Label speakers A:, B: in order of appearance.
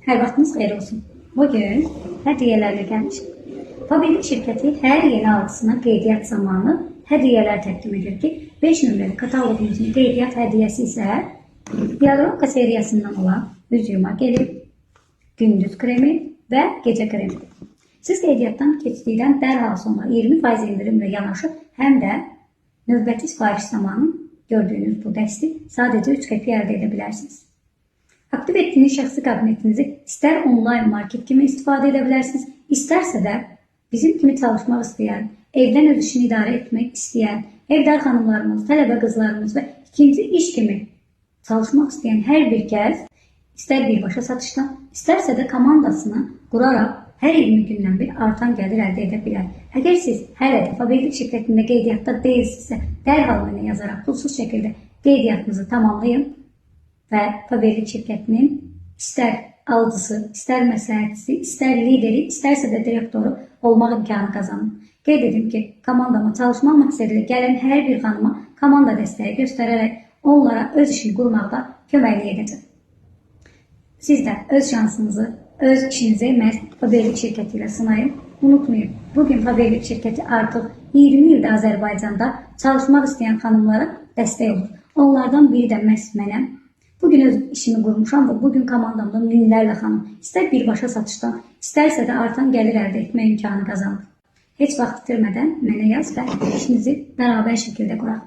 A: Hər vaxtınız xeyir olsun. Bugün hədiyələrlə gəlmişim. Fabrik şirkəti hər yeni algısına qeydiyyat zamanı hədiyələr təqdim edir ki, 5 nömrəli kataloqumuzun qeydiyyat hədiyəsi isə Hyaluronka seriyasından olan üz yuma gelir, gündüz kremi və gecə kremi. Siz qeydiyyatdan keçdikdən dərhal sonra 20% indirimlə yanaşı həm də növbəti sifariş zamanı gördüyünüz bu dəsti sadəcə 3 qəpiyə əldə edə bilərsiniz. Aktiv etdiyiniz şəxsi kabinetinizi istər online market kimi istifadə edə bilərsiniz, istərsə də bizim kimi çalışmaq istəyən, evdən öz işini idarə etmək istəyən, evdar xanımlarımız, tələbə qızlarımız və ikinci iş kimi çalışmaq istəyən hər bir kəs istər birbaşa satışdan, istərsə də komandasını quraraq hər 20 gündən bir artan gəlir əldə edə bilər. Əgər siz hələ də fabrik şirkətində qeydiyyatda deyilsinizsə, dərhal mənə yazaraq pulsuz şəkildə qeydiyyatınızı tamamlayın və fabrik şirkətinin istər alıcısı, istər məsləhətçisi, istər lideri, istərsə də direktoru olmaq imkanı qazanın. Qeyd edim ki, komandama çalışmaq məqsədilə gələn hər bir xanıma komanda dəstəyi göstərərək onlara öz işini qurmaqda köməklik edəcək. Siz də öz şansınızı, öz işinizi məhz fabrik şirkəti ilə sınayın. Unutmayın, bugün fabrik şirkəti artıq 20 ildə Azərbaycanda çalışmaq istəyən xanımlara dəstək olur. Onlardan biri də məhz mənəm. Bugün öz işimi qurmuşam və bugün komandamda minlərlə xanım istər birbaşa satışdan, istərsə də artan gəlir əldə etmə imkanı qazanır. Heç vaxt itirmədən mənə yaz və işinizi bərabər şəkildə quraq.